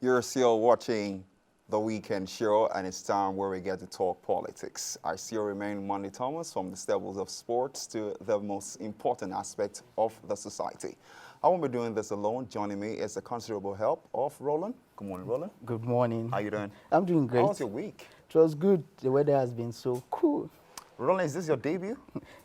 You're still watching The Weekend Show, and it's time where we get to talk politics. I still remain Monday Thomas, from the staples of sports to the most important aspect of the society. I won't be doing this alone. Joining me is the considerable help of Roland. Good morning, Roland. Good morning. How you doing? I'm doing great. How was your week? It was good. The weather has been so cool. Roland, is this your debut?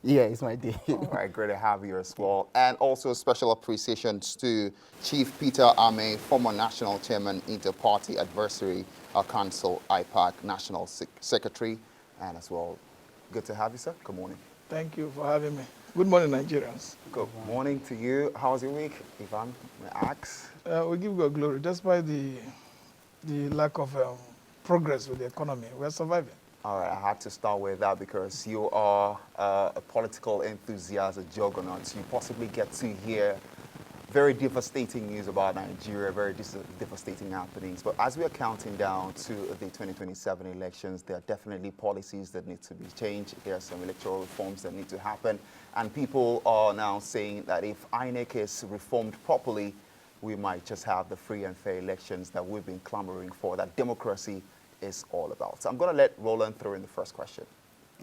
Yeah, it's my day. All right, great to have you as well. And also special appreciations to Chief Peter Ameh, former National Chairman, Inter-Party Advisory Council, IPAC, National Secretary, and as well, good to have you, sir. Good morning. Thank you for having me. Good morning, Nigerians. Good morning to you. How was your week, if I may ask? We give God glory. Despite the lack of progress with the economy, we're surviving. All right, I had to start with that because you are a political enthusiast, a juggernaut. You possibly get to hear very devastating news about Nigeria, very devastating happenings. But as we are counting down to the 2027 elections, there are definitely policies that need to be changed. There are some electoral reforms that need to happen. And people are now saying that if INEC is reformed properly, we might just have the free and fair elections that we've been clamoring for, that democracy is all about. So I'm going to let Roland throw in the first question.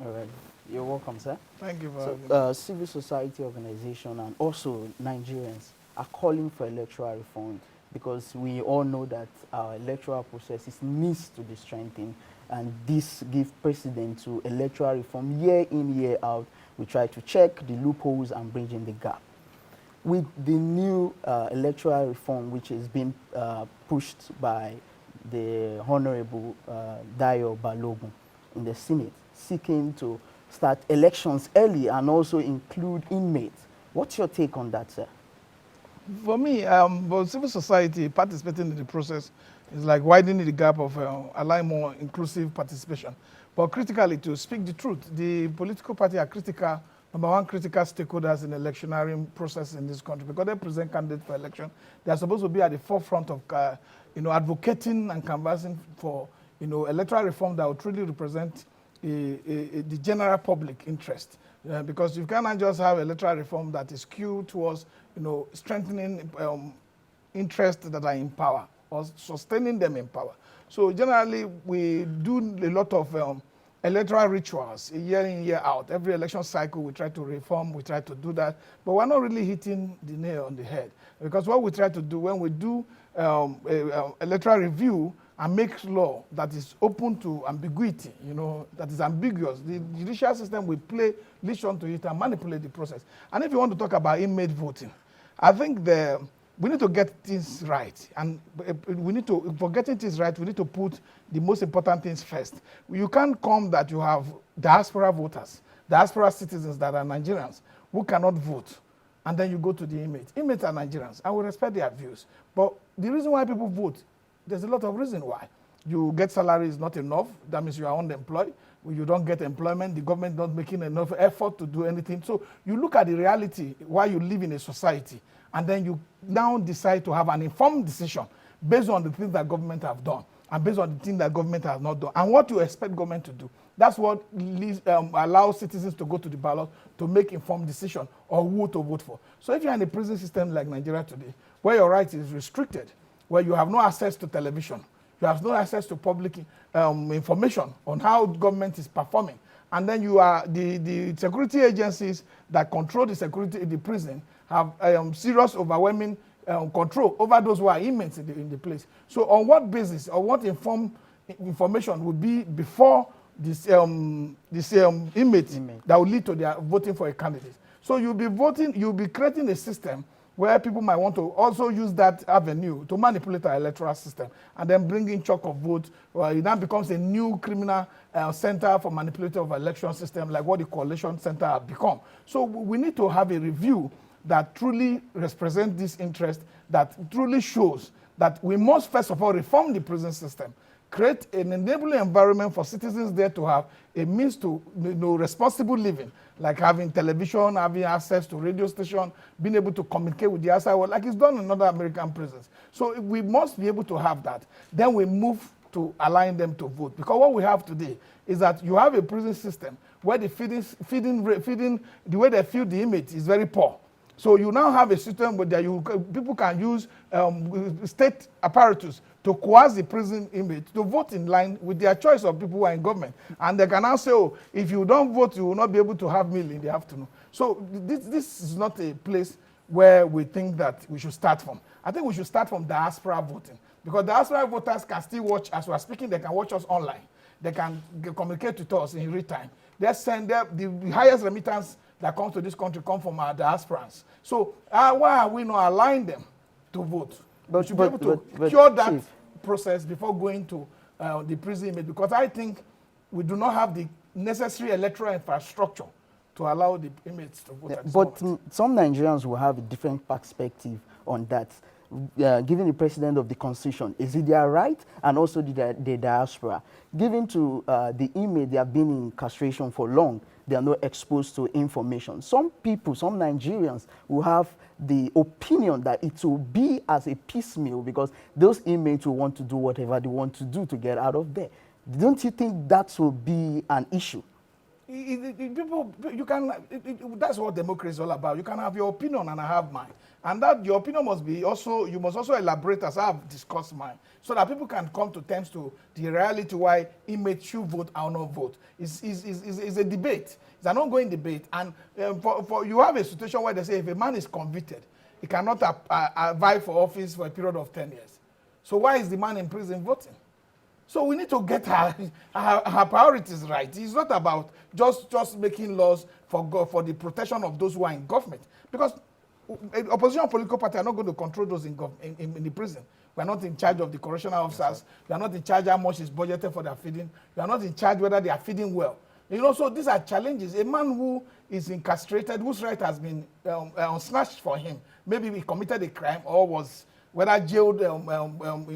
All right. You're welcome, sir. Thank you for having me. Civil society organization and also Nigerians are calling for electoral reform because we all know that our electoral processes needs to be strengthened, and this gives precedent to electoral reform year in, year out. We try to check the loopholes and bridge in the gap. With the new electoral reform, which is being pushed by the Honorable Dayo Balogun in the Senate, seeking to start elections early and also include inmates. What's your take on that, sir? For me, for civil society participating in the process is like widening the gap of allowing more inclusive participation. But critically, to speak the truth, the political party are critical, number one, critical stakeholders in the electioneering process in this country because they present candidates for election. They are supposed to be at the forefront of advocating and canvassing for electoral reform that will truly represent the general public interest. Because you cannot just have electoral reform that is skewed towards strengthening interests that are in power or sustaining them in power. So generally, we do a lot of electoral rituals year in, year out. Every election cycle, we try to reform, we try to do that, but we're not really hitting the nail on the head. Because what we try to do when we do electoral review and make law that is open to ambiguity, that is ambiguous, the judicial system will leash onto it and manipulate the process. And if you want to talk about inmate voting, I think we need to get things right. And for getting things right, we need to put the most important things first. You can't come that you have diaspora voters, diaspora citizens that are Nigerians who cannot vote, and then you go to the inmates. Inmates are Nigerians, and we respect their views. But the reason why people vote, there's a lot of reasons why. You get salary is not enough. That means you are unemployed. You don't get employment. The government not making enough effort to do anything. So you look at the reality while you live in a society, and then you now decide to have an informed decision based on the things that government have done and based on the things that government has not done and what you expect government to do. That's what allows citizens to go to the ballot to make informed decision or who to vote for. So if you're in a prison system like Nigeria today, where your right is restricted, where you have no access to television, you have no access to public information on how government is performing, and then you are the security agencies that control the security in the prison have serious overwhelming control over those who are inmates in the place. So on what basis or what information would be before this inmate that will lead to their voting for a candidate? So you'll be creating a system where people might want to also use that avenue to manipulate our electoral system and then bring in chunk of vote. Well, it now becomes a new criminal center for manipulating of election system, like what the coalition center have become. So we need to have a review that truly represents this interest, that truly shows that we must first of all reform the prison system, create an enabling environment for citizens there to have a means to responsible living, like having television, having access to radio station, being able to communicate with the outside world, like it's done in other American prisons. So we must be able to have that. Then we move to allowing them to vote. Because what we have today is that you have a prison system where the feeding, the way they feed the inmates is very poor. So you now have a system where people can use state apparatus to coerce the prison inmates to vote in line with their choice of people who are in government. And they can now say, oh, if you don't vote, you will not be able to have meal in the afternoon. So this is not a place where we think that we should start from. I think we should start from diaspora voting, because diaspora voters can still watch, as we are speaking, they can watch us online. They can communicate with us in real time. They send the highest remittance that comes to this country come from our diasporans. So why are we not allowing them to vote? But we should be able to cure that Chief, process before going to the prison inmate, because I think we do not have the necessary electoral infrastructure to allow the inmates to vote. But some Nigerians will have a different perspective on that. Giving the president of the constitution, is it their right? And also the diaspora. Given to the inmate, they have been in castration for long, they are not exposed to information. Some people, some Nigerians will have the opinion that it will be as a piecemeal, because those inmates will want to do whatever they want to do to get out of there. Don't you think that will be an issue? That's what democracy is all about. You can have your opinion and I have mine. And that your opinion must be also, you must also elaborate as I have discussed mine, so that people can come to terms to the reality why inmates should vote or not vote. It's a debate. It's an ongoing debate. And you have a situation where they say if a man is convicted, he cannot vie for office for a period of 10 years. So why is the man in prison voting? So we need to get our priorities right. It's not about just making laws for the protection of those who are in government. Because opposition political parties are not going to control those in the prison. We are not in charge of the correctional officers. We are not in charge how much is budgeted for their feeding. We are not in charge whether they are feeding well. You know, so these are challenges. A man who is incarcerated, whose right has been snatched for him, maybe he committed a crime or was whether jailed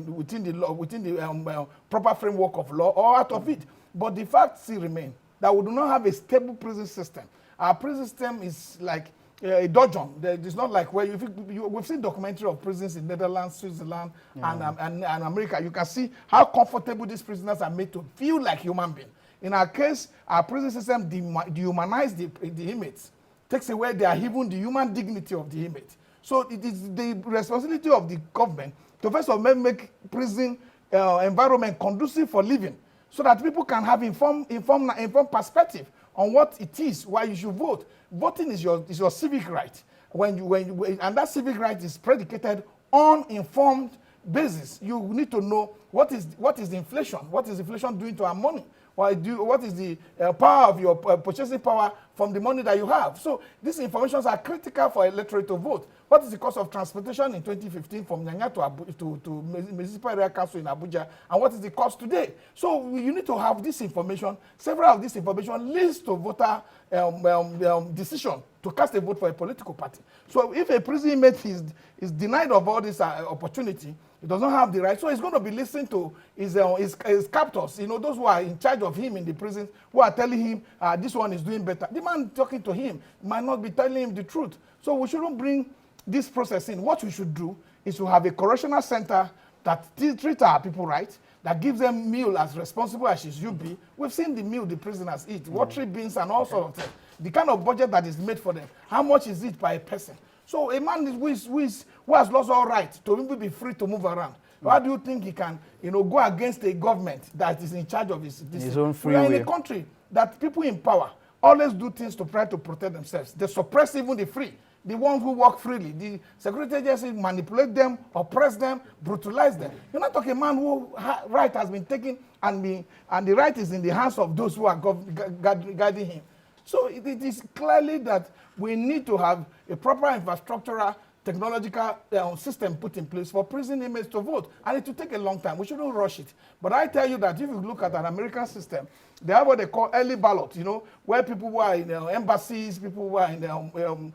within the proper framework of law or out of it. But the fact still remains that we do not have a stable prison system. Our prison system is like a dungeon. It's not like where we've seen documentary of prisons in Netherlands, Switzerland, and America. You can see how comfortable these prisoners are made to feel like human beings. In our case, our prison system dehumanizes the inmates, takes away even the human dignity of the inmate. So it is the responsibility of the government to first of all make prison environment conducive for living, so that people can have informed perspective on what it is, why you should vote. Voting is your civic right. And that civic right is predicated on informed basis. You need to know what is inflation, what is inflation doing to our money. What is the power of your purchasing power from the money that you have? So these informations are critical for electorate to vote. What is the cost of transportation in 2015 from Nyanya to Municipal Area Council in Abuja? And what is the cost today? So you need to have this information. Several of this information leads to voter decision to cast a vote for a political party. So if a prison inmate is denied of all this opportunity, he does not have the right. So he's going to be listening to his captors, those who are in charge of him in the prison, who are telling him this one is doing better. The man talking to him might not be telling him the truth. So we shouldn't bring this process in. What we should do is to have a correctional center that treats our people right, that gives them meal as responsible as it should be. We've seen the meal the prisoners eat, watery beans and all sorts of things. The kind of budget that is made for them, how much is it by a person? So a man who has lost all right to even be free to move around, why do you think he can go against a government that is in charge of his own free will? We are in a country that people in power always do things to try to protect themselves. They suppress even the free. The ones who work freely, the security agencies manipulate them, oppress them, brutalize them. You're not talking a man whose right has been taken and the right is in the hands of those who are guiding him. So it is clearly that we need to have a proper infrastructural, technological system put in place for prison inmates to vote. And it will take a long time. We shouldn't rush it. But I tell you that if you look at an American system, they have what they call early ballot, where people who are in embassies, people who are in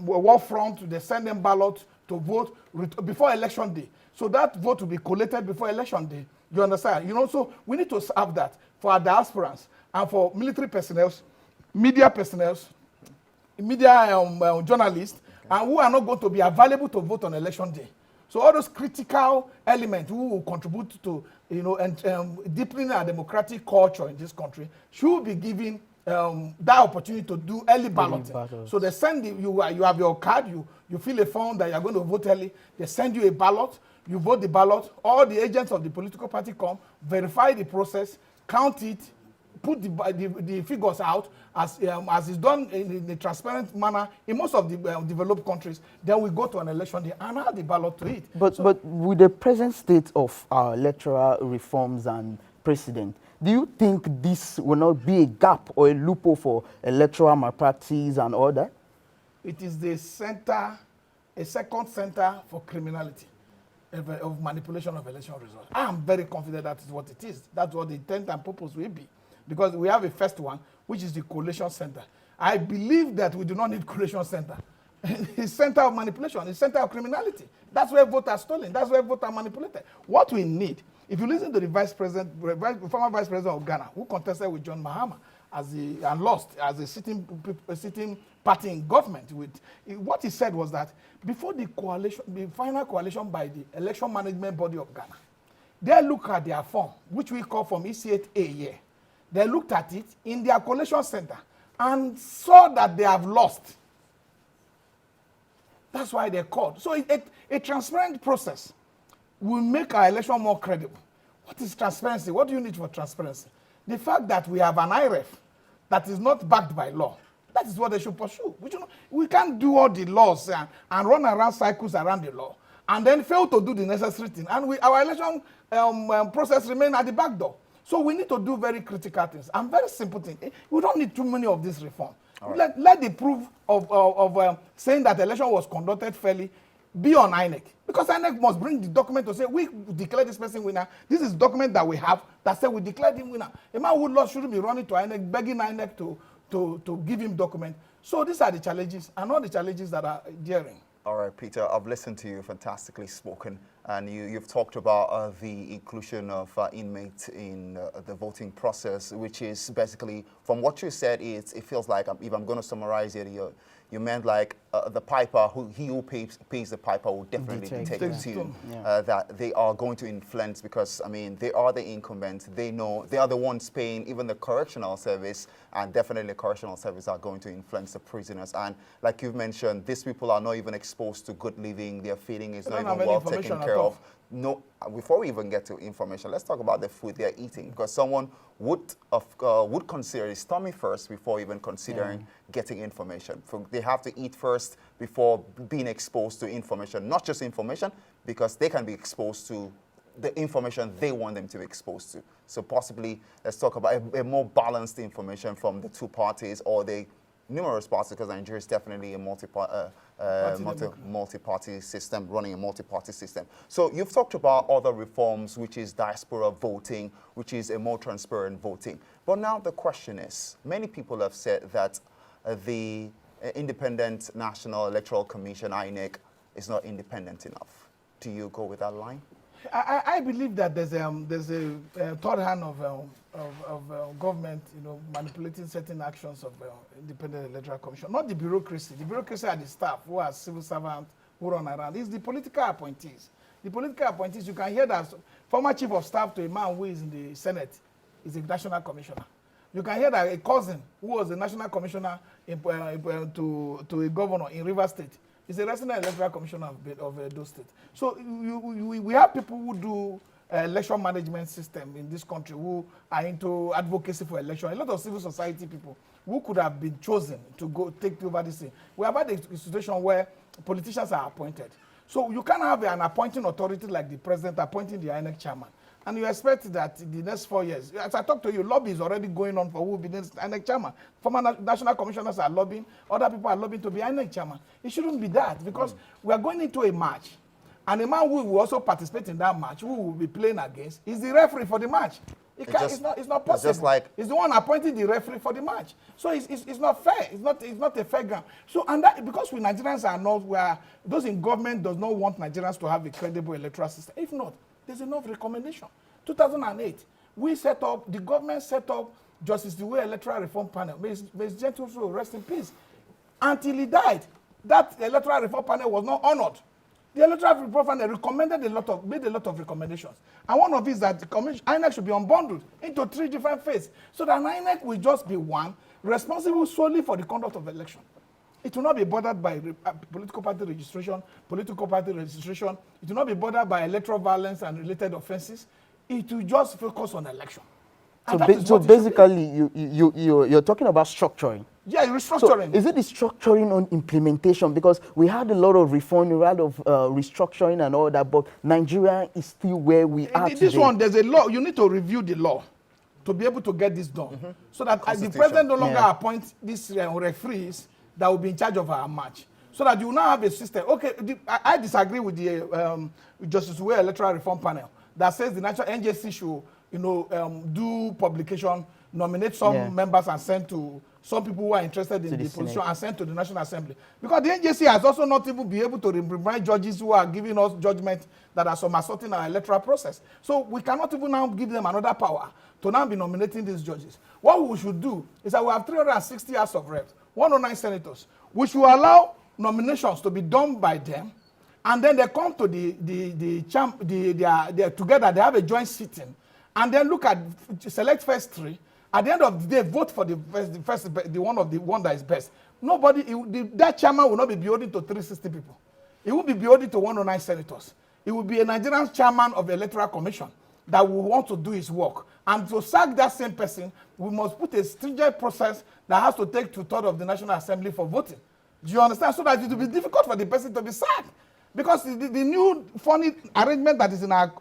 war front, they send them ballots to vote before election day. So that vote will be collated before election day. You understand? So we need to have that for our diasporans and for military personnel, media personnel, media journalists, and who are not going to be available to vote on election day. So all those critical elements who will contribute to deepening our democratic culture in this country should be given that opportunity to do early balloting. ballots. So they send you have your card, you fill a form that you're going to vote early. They send you a ballot, you vote the ballot. All the agents of the political party come, verify the process, count it, put the figures out as is done in a transparent manner in most of the developed countries. Then we go to an election day and add the ballot to it. But with the present state of our electoral reforms and precedent, do you think this will not be a gap or a loophole for electoral malpractice and all that? It is the center, a second center for criminality of manipulation of election results. I am very confident that is what it is. That's what the intent and purpose will be. Because we have a first one, which is the collation center. I believe that we do not need collation center. It's center of manipulation, it's center of criminality. That's where votes are stolen, that's where votes are manipulated. What we need, if you listen to the former vice president of Ghana, who contested with John Mahama and lost as a sitting party in government, what he said was that before the final coalition by the election management body of Ghana, they look at their form, which we call Form EC8A here. They looked at it in their collation center and saw that they have lost. That's why they called. So a transparent process will make our election more credible. What is transparency? What do you need for transparency? The fact that we have an IREF that is not backed by law. That is what they should pursue. We can't do all the laws and run around cycles around the law and then fail to do the necessary thing. And our election process remain at the back door. So we need to do very critical things and very simple things. We don't need too many of this reform. Right. Let the proof of saying that the election was conducted fairly be on INEC. Because INEC must bring the document to say, we declare this person winner. This is document that we have that says we declared him winner. A man who lost shouldn't be running to INEC, begging INEC to give him document. So these are the challenges, and all the challenges that are daring. All right, Peter, I've listened to you, fantastically spoken, and you've talked about the inclusion of inmates in the voting process, which is basically, from what you said, it feels like, if I'm going to summarize it, you meant like the piper, who pays the piper will definitely be taken to, that they are going to influence, because, I mean, they are the incumbents, they know, they are the ones paying even the correctional service, and definitely the correctional service are going to influence the prisoners. And like you've mentioned, these people are not even exposed to good living, their feeding is not even well taken care of. No, before we even get to information, let's talk about the food they're eating, because someone would consider his stomach first before even considering getting information. They have to eat first before being exposed to information, not just information, because they can be exposed to the information they want them to be exposed to. So possibly, let's talk about a more balanced information from the two parties or the numerous parties, because Nigeria is definitely a multi-party system, running a multi-party system. So you've talked about other reforms, which is diaspora voting, which is a more transparent voting. But now the question is, many people have said that the Independent National Electoral Commission, INEC, is not independent enough. Do you go with that line? I believe that there's a third hand of government, manipulating certain actions of Independent Electoral Commission. Not the bureaucracy. The bureaucracy are the staff who are civil servants who run around. It's the political appointees. The political appointees, you can hear that former chief of staff to a man who is in the Senate is a national commissioner. You can hear that a cousin who was a national commissioner to a governor in Rivers State is a resident electoral commissioner of Edo State. So we have people who do election management system in this country who are into advocacy for election. A lot of civil society people who could have been chosen to go take over this thing. We have had a situation where politicians are appointed. So you can't have an appointing authority like the president appointing the INEC chairman. And you expect that in the next 4 years, as I talk to you, lobby is already going on for who will be the INEC chairman. Former national commissioners are lobbying, other people are lobbying to be INEC chairman. It shouldn't be that, because we are going into a match. And the man who will also participate in that match, who will be playing against, is the referee for the match. It's not possible. It's just like, it's the one appointing the referee for the match. So it's not fair. It's not a fair ground. So, and that, because we Nigerians are not, those in government does not want Nigerians to have a credible electoral system. If not, there's enough recommendation. 2008, the government set up Justice Dewey Electoral Reform Panel. Ms. Gentle Soul, rest in peace. Until he died, that Electoral Reform Panel was not honored. The Electoral Reform Panel made a lot of recommendations. And one of it is that the INEC should be unbundled into 3 different phases, so that INEC will just be one, responsible solely for the conduct of election. It will not be bothered by political party registration, It will not be bothered by electoral violence and related offenses. It will just focus on election. So basically, you're talking about structuring. Yeah, restructuring. So is it the structuring on implementation? Because we had a lot of reform, a lot of restructuring and all that, but Nigeria is still where we are This today. one, there's a law. You need to review the law to be able to get this done. So that the president no longer appoints these referees that will be in charge of our match. So that you now have a system. Okay, I disagree with the Justice Way Electoral Reform Panel that says the national NJC should, do publication, nominate some members and send to some people who are interested in the position and send to the National Assembly. Because the NJC has also not even been able to remind judges who are giving us judgment that are somersaulting our electoral process. So we cannot even now give them another power to now be nominating these judges. What we should do is that we have 360 House of Reps, 109 senators, which will allow nominations to be done by them, and then they come to together, they have a joint sitting, and then look at, select first three. At the end of the day, vote for the one that is best. Nobody, that chairman will not be beholden to 360 people. It will be beholden to 109 senators. It will be a Nigerian chairman of the Electoral Commission that will want to do his work. And to sack that same person, we must put a stringent process that has to take 2/3 of the National Assembly for voting. Do you understand? So that it will be difficult for the person to be sacked. Because the new funny arrangement that is in our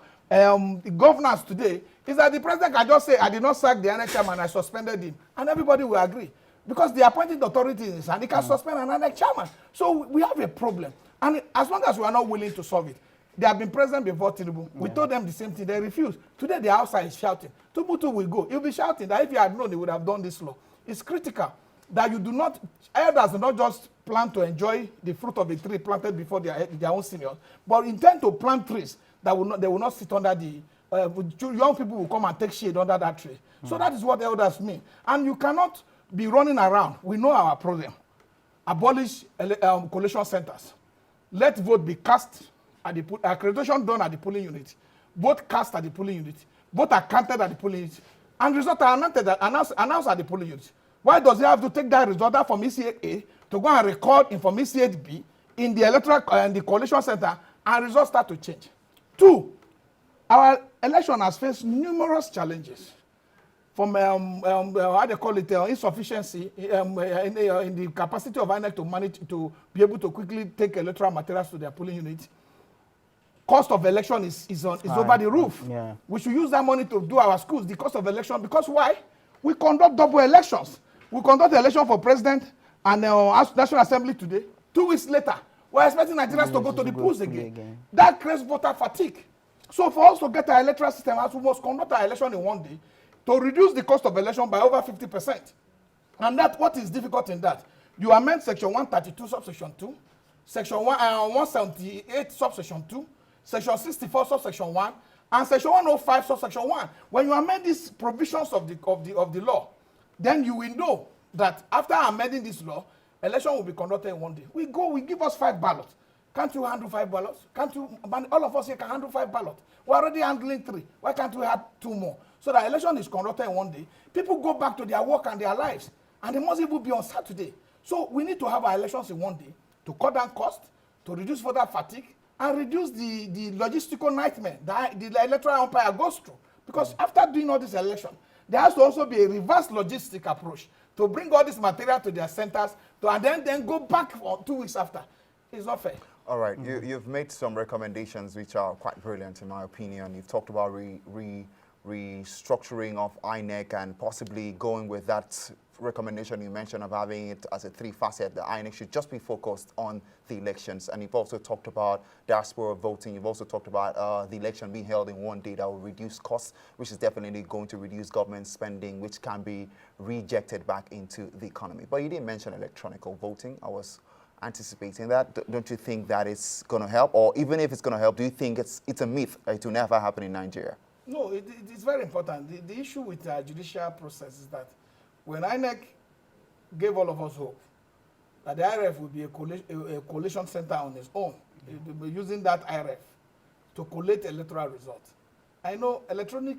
governance today is that the president can just say, I did not sack the INEC chairman, I suspended him. And everybody will agree. Because the appointing authority is, and he can suspend an INEC chairman. So we have a problem. And as long as we are not willing to solve it, they have been present before Tinubu. We told them the same thing. They refused. Today, the outside is shouting. Tinubu will go. He'll be shouting that if he had known, he would have done this law. It's critical that you do not, elders do not just plan to enjoy the fruit of a tree planted before their own seniors, but intend to plant trees that they will not sit under the, young people will come and take shade under that tree. So that is what elders mean. And you cannot be running around. We know our problem. Abolish collation centers. Let vote be cast at the accreditation done at the polling unit. Vote cast at the polling unit. Vote are counted at the polling unit. And results are announced at the polling unit. Why does he have to take that result from ECA to go and record in from ECA B in the electoral and the collation center, and results start to change? 2, our election has faced numerous challenges from how they call it, insufficiency in the capacity of INEC to manage to be able to quickly take electoral materials to their polling unit. Cost of election is over the roof. Yeah. We should use that money to do our schools. The cost of election, because why? We conduct double elections. We conduct the election for president and National Assembly today. 2 weeks later, we're expecting Nigerians to go to the polls again. That creates voter fatigue. So for us to get our electoral system, we must conduct our election in one day to reduce the cost of election by over 50%. And that, what is difficult in that? You amend Section 132, subsection 2, Section 178, subsection 2, Section 64, subsection 1, and Section 105, subsection 1. When you amend these provisions of the law, then you will know that after amending this law, election will be conducted in one day. We give us 5 ballots. Can't you handle 5 ballots? Can't you? All of us here can handle 5 ballots. We're already handling 3. Why can't we have 2 more? So the election is conducted in one day. People go back to their work and their lives, and they must even be on Saturday. So we need to have our elections in one day to cut down cost, to reduce voter fatigue, and reduce the logistical nightmare that the electoral umpire goes through. Because after doing all this election, there has to also be a reverse logistic approach to bring all this material to their centers and then go back for 2 weeks after. It's not fair. All right, you've made some recommendations which are quite brilliant in my opinion. You've talked about restructuring of INEC and possibly going with that recommendation you mentioned of having it as a 3-facet. The INEC should just be focused on the elections. And you've also talked about diaspora voting. You've also talked about the election being held in one day that will reduce costs, which is definitely going to reduce government spending, which can be rejected back into the economy. But you didn't mention electronic voting. I was anticipating that. Don't you think that it's going to help? Or even if it's going to help, do you think it's a myth? It will never happen in Nigeria? No, it's very important. The issue with the judicial process is that when INEC gave all of us hope that the IRF would be a collation center on its own, using that IRF to collate electoral results. I know electronic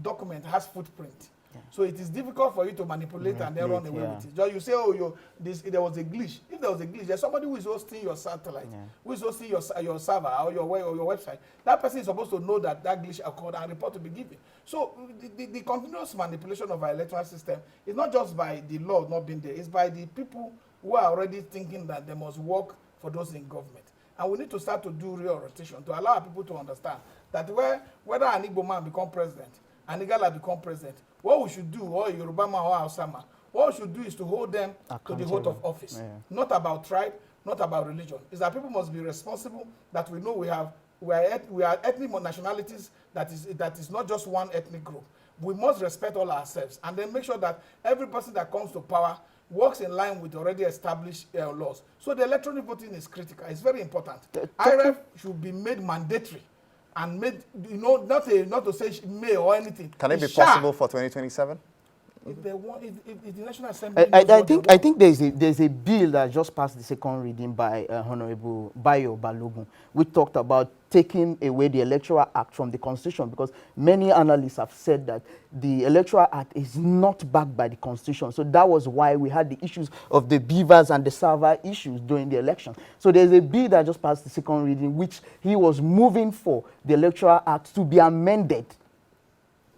document has footprint. So it is difficult for you to manipulate and then run away with it. Just you say, oh, there was a glitch. If there was a glitch, there's somebody who is hosting your satellite, who is hosting your server or your website. That person is supposed to know that glitch occurred and report to be given. So the continuous manipulation of our electoral system is not just by the law not being there, it's by the people who are already thinking that they must work for those in government. And we need to start to do real rotation to allow people to understand that whether an Igbo man become president, an Igala become president, what we should do, or a Yoruba man or a Hausa man, what we should do is to hold them to the oath of office. Not about tribe, not about religion. It's that people must be responsible, that we know we are ethnic nationalities that is not just one ethnic group. We must respect all ourselves and then make sure that every person that comes to power works in line with already established laws. So the electronic voting is critical. It's very important. IRF should be made mandatory and made, not to say may or anything. Can it be possible for 2027? If the National Assembly I think there's a bill that just passed the second reading by Honorable Bayo Balogun. We talked about taking away the Electoral Act from the Constitution, because many analysts have said that the Electoral Act is not backed by the Constitution. So that was why we had the issues of the beavers and the server issues during the election. So there's a bill that just passed the second reading, which he was moving for the Electoral Act to be amended.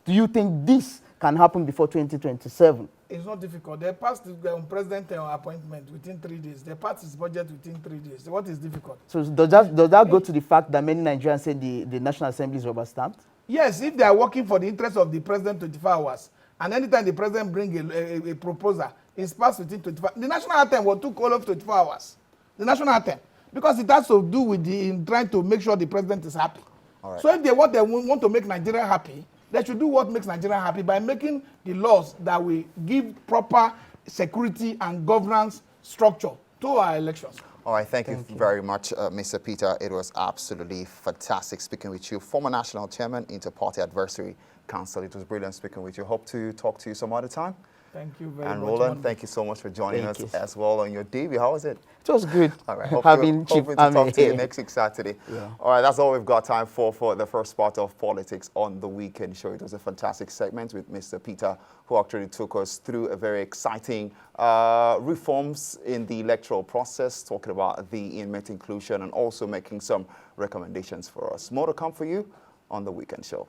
Do you think this can happen before 2027? It's not difficult. They passed the president appointment within 3 days. They passed his budget within 3 days. What is difficult? So does that go to the fact that many Nigerians say the National Assembly is rubber stamped? Yes, if they are working for the interest of the president 24 hours, and anytime the president brings a proposal, it's passed within 24 hours. The national anthem took all of 24 hours. The national anthem. Because it has to do with in trying to make sure the president is happy. All right. So if they want to make Nigeria happy, they should do what makes Nigeria happy by making the laws that will give proper security and governance structure to our elections. All right, thank you very much, Mr. Peter. It was absolutely fantastic speaking with you. Former National Chairman, Inter-Party Advisory Council. It was brilliant speaking with you. Hope to talk to you some other time. Thank you very much. And Roland, thank you so much for joining us as well on your debut. How was it? It was good. All right. Hoping Chief to talk Ameh to you next week, Saturday. Yeah. All right, that's all we've got time for the first part of Politics on the Weekend Show. It was a fantastic segment with Mr. Peter, who actually took us through a very exciting reforms in the electoral process, talking about the inmate inclusion and also making some recommendations for us. More to come for you on the Weekend Show.